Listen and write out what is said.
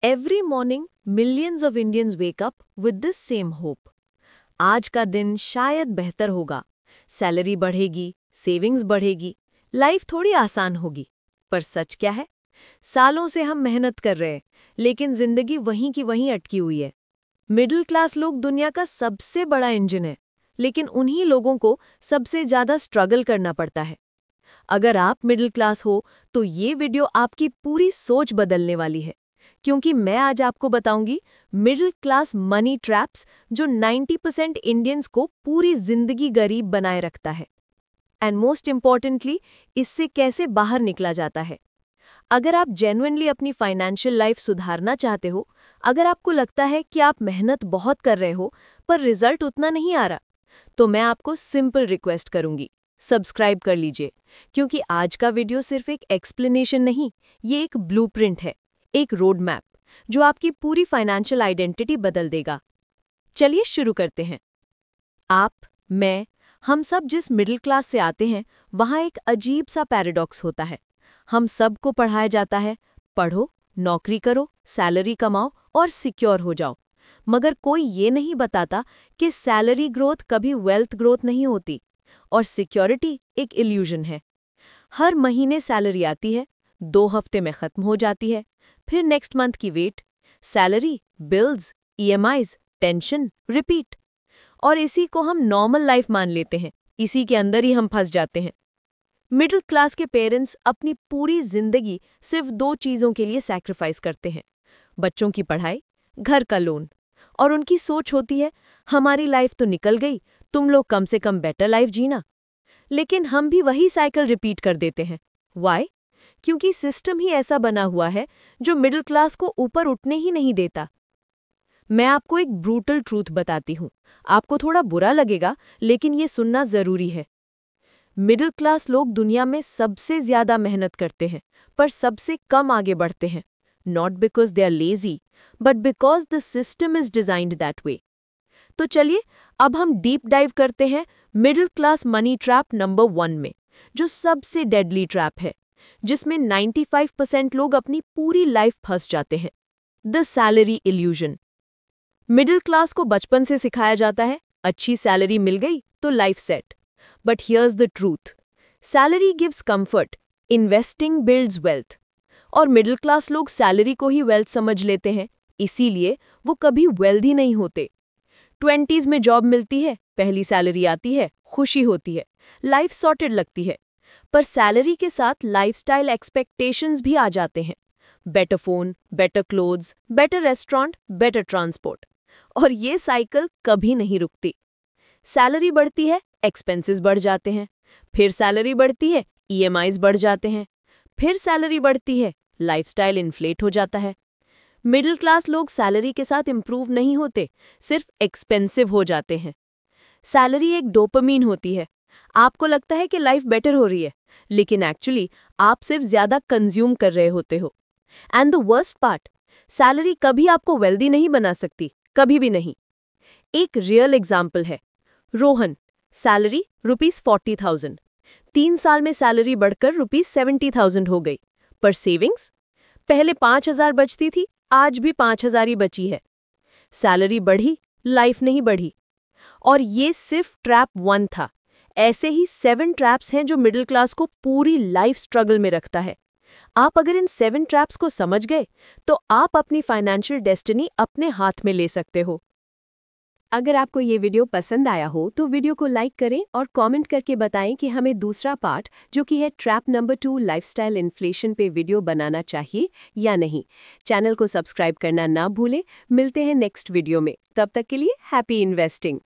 Every morning, millions of Indians wake up with this same hope. आज का दिन शायद बेहतर होगा, सैलरी बढ़ेगी, सेविंग्स बढ़ेगी, लाइफ थोड़ी आसान होगी। पर सच क्या है? सालों से हम मेहनत कर रहे हैं, लेकिन जिंदगी वहीं की वहीं अटकी हुई है। मिडिल क्लास लोग दुनिया का सबसे बड़ा इंजन है, लेकिन उन्हीं लोगों को सबसे ज्यादा स्ट्रगल करना पड़ता है। अगर आप मिडिल क्लास हो, तो ये वीडियो आपकी पूरी सोच बदलने वाली है, क्योंकि मैं आज आपको बताऊंगी मिडिल क्लास मनी ट्रैप्स जो 90% इंडियंस को पूरी जिंदगी गरीब बनाए रखता है। एंड मोस्ट इम्पॉर्टेंटली, इससे कैसे बाहर निकला जाता है। अगर आप जेन्युइनली अपनी फाइनेंशियल लाइफ सुधारना चाहते हो, अगर आपको लगता है कि आप मेहनत बहुत कर रहे हो पर रिजल्ट उतना नहीं आ रहा, तो मैं आपको सिंपल रिक्वेस्ट करूंगी, सब्सक्राइब कर लीजिए, क्योंकि आज का वीडियो सिर्फ एक एक्सप्लेनेशन नहीं, ये एक ब्लूप्रिंट है, एक रोड मैप जो आपकी पूरी फाइनेंशियल आइडेंटिटी बदल देगा। चलिए शुरू करते हैं। आप, मैं, हम सब जिस मिडिल क्लास से आते हैं, वहाँ एक अजीब सा पैराडॉक्स होता है। हम सबको पढ़ाया जाता है, पढ़ो, नौकरी करो, सैलरी कमाओ और सिक्योर हो जाओ। मगर कोई ये नहीं बताता कि सैलरी ग्रोथ कभी वेल्थ ग्रोथ नहीं होती और सिक्योरिटी एक इल्यूजन है। हर महीने सैलरी आती है, 2 हफ्ते में खत्म हो जाती है, फिर नेक्स्ट मंथ की wait, salary, bills, EMIs, tension, repeat. और इसी को हम नॉर्मल लाइफ मान लेते हैं, इसी के अंदर ही हम फंस जाते हैं। मिडिल क्लास के पेरेंट्स अपनी पूरी जिंदगी सिर्फ 2 चीज़ों के लिए सैक्रिफाइस करते हैं, बच्चों की पढ़ाई, घर का लोन। और उनकी सोच होती है, हमारी लाइफ तो निकल गई, तुम लोग कम से कम बेटर लाइफ जीना। लेकिन हम भी वही साइकिल रिपीट कर देते हैं। वाई? क्योंकि सिस्टम ही ऐसा बना हुआ है जो मिडिल क्लास को ऊपर उठने ही नहीं देता। मैं आपको एक ब्रूटल ट्रूथ बताती हूँ, आपको थोड़ा बुरा लगेगा, लेकिन ये सुनना जरूरी है। मिडिल क्लास लोग दुनिया में सबसे ज्यादा मेहनत करते हैं, पर सबसे कम आगे बढ़ते हैं। Not because they are lazy, but because the system is designed that way. तो चलिए अब हम डीप डाइव करते हैं middle class money trap number 1 में, जो सबसे डेडली ट्रैप है, जिसमें 95% लोग अपनी पूरी लाइफ फंस जाते हैं। The salary illusion. Middle class को बचपन से सिखाया जाता है, अच्छी सैलरी मिल गई तो life set. But here's the truth, salary gives comfort, investing builds wealth. और मिडिल क्लास लोग सैलरी को ही वेल्थ समझ लेते हैं, इसीलिए वो कभी वेल्दी नहीं होते। 20s में जॉब मिलती है, पहली सैलरी आती है, खुशी होती है, लाइफ सॉर्टेड लगती है। पर सैलरी के साथ लाइफस्टाइल एक्सपेक्टेशंस भी आ जाते हैं। Better phone, better clothes, better restaurant, better transport. और ये साइकिल कभी नहीं रुकती। सैलरी बढ़ती है, एक्सपेंसेस बढ़ जाते हैं, फिर सैलरी बढ़ती है, ईएमआईज बढ़ जाते हैं, फिर सैलरी बढ़ती है, लाइफस्टाइल इन्फ्लेट हो जाता है। मिडिल क्लास लोग सैलरी के साथ इंप्रूव नहीं होते, सिर्फ एक्सपेंसिव हो जाते हैं। सैलरी एक डोपामीन होती है, आपको लगता है कि लाइफ बेटर हो रही है, लेकिन एक्चुअली आप सिर्फ ज्यादा कंज्यूम कर रहे होते हो। And the worst part, salary कभी आपको वेल्दी नहीं बना सकती, कभी भी नहीं। एक रियल एग्जाम्पल है, रोहन, सैलरी ₹40,000, 3 साल में सैलरी बढ़कर ₹70,000 हो गई। पर सेविंग्स, पहले 5,000 बचती थी, आज भी 5,000 ही बची है। सैलरी बढ़ी, लाइफ नहीं बढ़ी। और ये सिर्फ ट्रैप 1 था। ऐसे ही 7 ट्रैप्स हैं जो मिडिल क्लास को पूरी लाइफ स्ट्रगल में रखता है। आप अगर इन 7 ट्रैप्स को समझ गए, तो आप अपनी फाइनेंशियल डेस्टिनी अपने हाथ में ले सकते हो। अगर आपको ये वीडियो पसंद आया हो तो वीडियो को लाइक करें और कमेंट करके बताएं कि हमें दूसरा पार्ट, जो कि है ट्रैप नंबर 2 लाइफस्टाइल इन्फ्लेशन पे, वीडियो बनाना चाहिए या नहीं। चैनल को सब्सक्राइब करना ना भूलें। मिलते हैं नेक्स्ट वीडियो में, तब तक के लिए हैप्पी इन्वेस्टिंग।